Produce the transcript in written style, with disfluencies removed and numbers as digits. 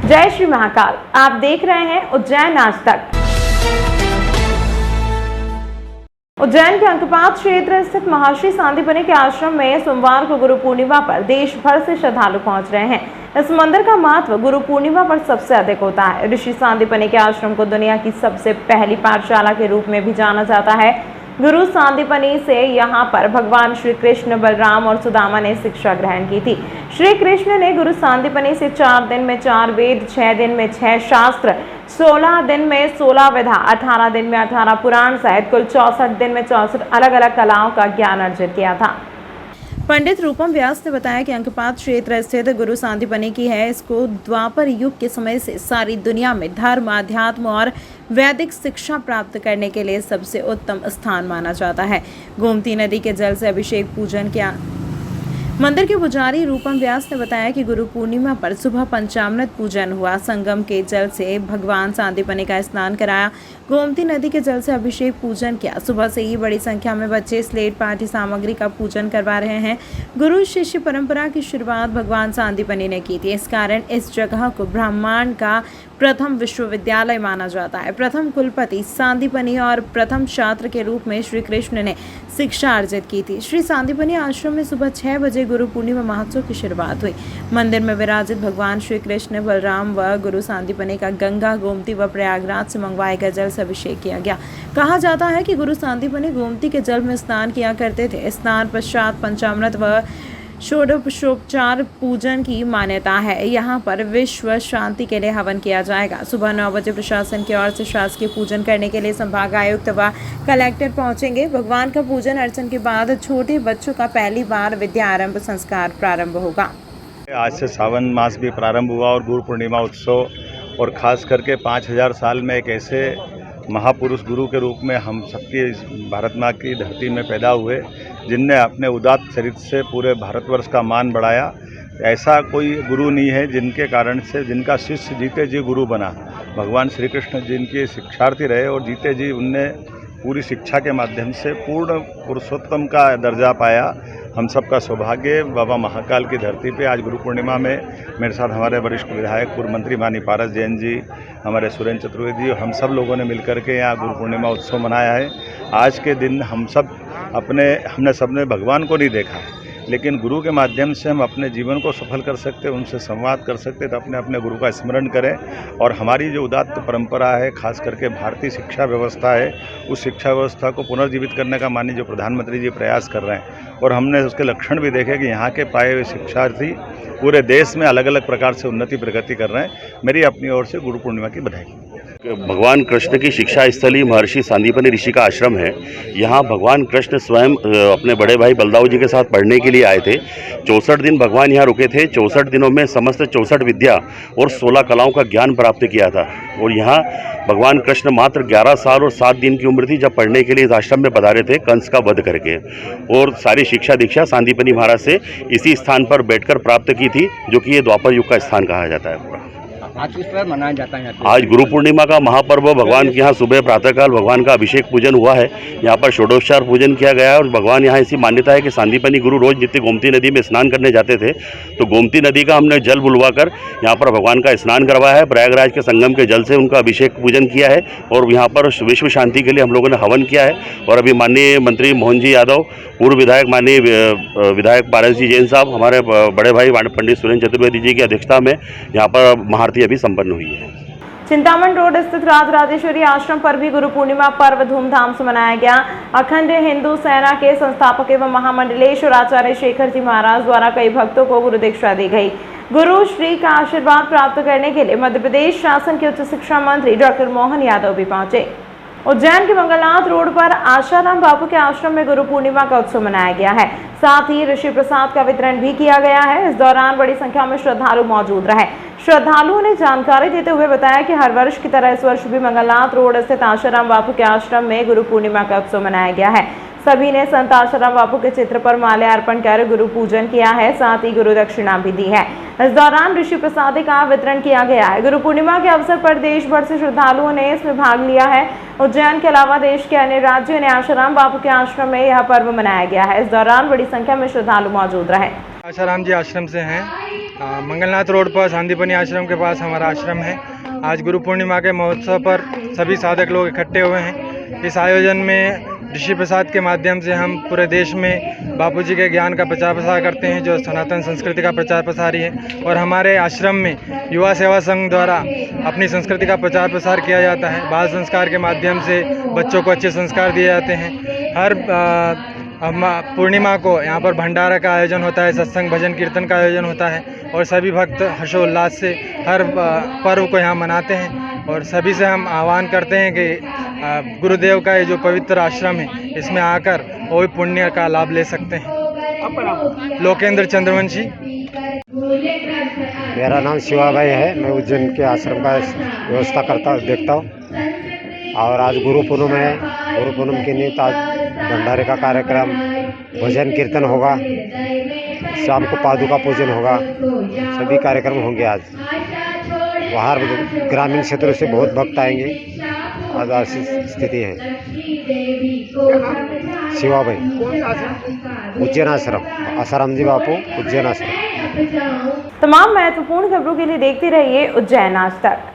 जय श्री महाकाल। आप देख रहे हैं उज्जैन आज तक। उज्जैन के अंकपात क्षेत्र स्थित महर्षि सांदीपनि के आश्रम में सोमवार को गुरु पूर्णिमा पर देश भर से श्रद्धालु पहुंच रहे हैं। इस मंदिर का महत्व गुरु पूर्णिमा पर सबसे अधिक होता है। ऋषि सांदीपनि के आश्रम को दुनिया की सबसे पहली पाठशाला के रूप में भी जाना जाता है। गुरु सांदीपनि से यहाँ पर भगवान श्री कृष्ण, बलराम और सुदामा ने शिक्षा ग्रहण की थी। श्री कृष्ण ने गुरु सांदीपनि से 4 दिन में 4 वेद, 6 दिन में 6 शास्त्र, 16 दिन में 16 विधा, 18 दिन में 18 पुराण सहित कुल 64 दिन में 64 अलग अलग कलाओं का ज्ञान अर्जित किया था। पंडित रूपम व्यास ने बताया कि अंकपात क्षेत्र स्थित गुरु सांदीपनि की है। इसको द्वापर युग के समय से सारी दुनिया में धर्म, अध्यात्म और वैदिक शिक्षा प्राप्त करने के लिए सबसे उत्तम स्थान माना जाता है। गोमती नदी के जल से अभिषेक पूजन किया। मंदिर के पुजारी रूपम व्यास ने बताया कि गुरु पूर्णिमा पर सुबह पंचामृत पूजन हुआ। संगम के जल से भगवान सांदीपनि का स्नान कराया। गोमती नदी के जल से अभिषेक पूजन किया। सुबह से ही बड़ी संख्या में बच्चे स्लेट पाठ्य सामग्री का पूजन करवा रहे हैं। गुरु शिष्य परंपरा की शुरुआत भगवान सांदीपनि ने की थी। इस कारण इस जगह को ब्रह्मांड का प्रथम विश्वविद्यालय माना जाता है। प्रथम कुलपति सांदीपनि और प्रथम छात्र के रूप में श्री कृष्ण ने शिक्षा अर्जित की थी। श्री सांदीपनि आश्रम में सुबह 6 बजे गुरु पूर्णिमा महोत्सव की शुरुआत हुई। मंदिर में विराजित भगवान श्री कृष्ण, बलराम व गुरु सांदीपनि का गंगा, गोमती व प्रयागराज से मंगवाए गए जल से अभिषेक किया गया। कहा जाता है कि गुरु सांदीपनि गोमती के जल में स्नान किया करते थे। स्नान पश्चात पंचामृत व षोडशोपचार पूजन की मान्यता है। यहाँ पर विश्व शांति के लिए हवन किया जाएगा। सुबह 9 बजे प्रशासन की ओर से शासकीय पूजन करने के लिए संभाग आयुक्त व कलेक्टर पहुंचेंगे। भगवान का पूजन अर्चन के बाद छोटे बच्चों का पहली बार विद्यारंभ संस्कार प्रारंभ होगा। आज से सावन मास भी प्रारंभ हुआ और गुरु पूर्णिमा उत्सव, और ख़ास करके 5000 साल में एक ऐसे महापुरुष गुरु के रूप में हम सबकी भारत माँ की धरती में पैदा हुए, जिनने अपने उदात्त चरित्र से पूरे भारतवर्ष का मान बढ़ाया। ऐसा कोई गुरु नहीं है जिनके कारण से, जिनका शिष्य जीते जी गुरु बना। भगवान श्री कृष्ण जिनके शिक्षार्थी रहे और जीते जी उनने पूरी शिक्षा के माध्यम से पूर्ण पुरुषोत्तम का दर्जा पाया। हम सबका सौभाग्य बाबा महाकाल की धरती पे आज गुरु पूर्णिमा में मेरे साथ हमारे वरिष्ठ विधायक, पूर्व मंत्री माननीय पारस जैन जी, हमारे सुरेंद्र चतुर्वेदी जी, हम सब लोगों ने मिलकर के यहाँ गुरु पूर्णिमा उत्सव मनाया है। आज के दिन हमने सबने भगवान को नहीं देखा है, लेकिन गुरु के माध्यम से हम अपने जीवन को सफल कर सकते, उनसे संवाद कर सकते, तो अपने अपने गुरु का स्मरण करें। और हमारी जो उदात्त परंपरा है, खास करके भारतीय शिक्षा व्यवस्था है, उस शिक्षा व्यवस्था को पुनर्जीवित करने का माननीय जो प्रधानमंत्री जी प्रयास कर रहे हैं, और हमने उसके लक्षण भी देखे कि यहाँ के पाए हुए शिक्षार्थी पूरे देश में अलग अलग प्रकार से उन्नति प्रगति कर रहे हैं। मेरी अपनी ओर से गुरु पूर्णिमा की बधाई। भगवान कृष्ण की शिक्षा स्थली महर्षि सांदीपनि ऋषि का आश्रम है। यहाँ भगवान कृष्ण स्वयं अपने बड़े भाई बलदाऊ जी के साथ पढ़ने के लिए आए थे। 64 दिन भगवान यहाँ रुके थे। 64 दिनों में समस्त 64 विद्या और 16 कलाओं का ज्ञान प्राप्त किया था। और यहाँ भगवान कृष्ण मात्र 11 साल और 7 दिन की उम्र थी जब पढ़ने के लिए इस आश्रम में पधारे थे, कंस का वध करके। और सारी शिक्षा दीक्षा सांदीपनि महाराज से इसी स्थान पर बैठकर प्राप्त की थी, जो कि ये द्वापर युग का स्थान कहा जाता है। पूरा आज किस तरह मनाया जाता है? आज गुरु पूर्णिमा का महापर्व, भगवान के यहाँ सुबह प्रातःकाल भगवान का अभिषेक पूजन हुआ है। यहाँ पर षोडशोपचार पूजन किया गया है। और भगवान यहाँ ऐसी मान्यता है कि सांदीपनि गुरु रोज नित्य गोमती नदी में स्नान करने जाते थे, तो गोमती नदी का हमने जल बुलवा कर यहाँ पर भगवान का स्नान करवाया है। प्रयागराज के संगम के जल से उनका अभिषेक पूजन किया है। और यहाँ पर विश्व शांति के लिए हम लोगों ने हवन किया है। और अभी माननीय मंत्री मोहन जी यादव, पूर्व विधायक माननीय विधायक पारस जी जैन साहब, हमारे बड़े भाई पंडित सुरेंद्र चतुर्वेदी जी की अध्यक्षता में यहाँ पर महाआरती अभी संपन्न हुई है। चिंतामण रोड स्थित राजराजेश्वरी आश्रम पर भी गुरु पूर्णिमा पर्व धूमधाम से मनाया गया। अखंड हिंदू सेना के संस्थापक एवं महामंडलेश्वर आचार्य शेखर जी महाराज द्वारा कई भक्तों को गुरु दीक्षा दी गई। गुरु श्री का आशीर्वाद प्राप्त करने के लिए मध्य प्रदेश शासन के उच्च शिक्षा मंत्री डॉक्टर मोहन यादव भी पहुंचे। उज्जैन के मंगलनाथ रोड पर आशाराम बापू के आश्रम में गुरु पूर्णिमा का उत्सव मनाया गया है। साथ ही ऋषि प्रसाद का वितरण भी किया गया है। इस दौरान बड़ी संख्या में श्रद्धालु मौजूद रहे। श्रद्धालुओं ने जानकारी देते हुए बताया कि हर वर्ष की तरह इस वर्ष भी मंगलनाथ रोड स्थित आशाराम बापू के आश्रम में गुरु पूर्णिमा का उत्सव मनाया गया है। सभी ने संत आशाराम बापू के चित्र पर माल्या अर्पण कर गुरु पूजन किया है। साथ ही गुरु दक्षिणा भी दी है। इस दौरान ऋषि प्रसादी का वितरण किया गया है। गुरु पूर्णिमा के अवसर पर देश भर से श्रद्धालुओं ने इसमें भाग लिया है। उज्जैन के अलावा देश के अन्य राज्यों ने आशाराम बापू के आश्रम में यह पर्व मनाया गया है। इस दौरान बड़ी संख्या में श्रद्धालु मौजूद रहे। आशाराम जी आश्रम से हैं मंगलनाथ रोड पर सांदीपनी आश्रम के पास हमारा आश्रम है। आज गुरु पूर्णिमा के महोत्सव पर सभी साधक लोग इकट्ठे हुए हैं। इस आयोजन में ऋषि प्रसाद के माध्यम से हम पूरे देश में बापूजी के ज्ञान का प्रचार प्रसार करते हैं, जो सनातन संस्कृति का प्रचार प्रसारी है। और हमारे आश्रम में युवा सेवा संघ द्वारा अपनी संस्कृति का प्रचार प्रसार किया जाता है। बाल संस्कार के माध्यम से बच्चों को अच्छे संस्कार दिए जाते हैं। हर पूर्णिमा को यहाँ पर भंडारा का आयोजन होता है, सत्संग भजन कीर्तन का आयोजन होता है और सभी भक्त हर्षोल्लास से हर पर्व को यहाँ मनाते हैं। और सभी से हम आह्वान करते हैं कि गुरुदेव का ये जो पवित्र आश्रम है, इसमें आकर वो भी पुण्य का लाभ ले सकते हैं। लोकेंद्र चंद्रवंशी। मेरा नाम शिवा भाई है। मैं उज्जैन के आश्रम का व्यवस्था देखता हूँ। और आज गुरु पूर्णिमा है। गुरु पूर्णिमा के निमित्त आज भंडारे का कार्यक्रम, भजन कीर्तन होगा, शाम को पादुका पूजन होगा, सभी कार्यक्रम होंगे। आज बाहर ग्रामीण क्षेत्रों से बहुत भक्त आएंगे। आज ऐसी स्थिति है। शिवा भाई, उज्जैन आश्रम, आसाराम जी बापू, उज्जैन आश्रम। तमाम महत्वपूर्ण खबरों के लिए देखते रहिए उज्जैन आज तक।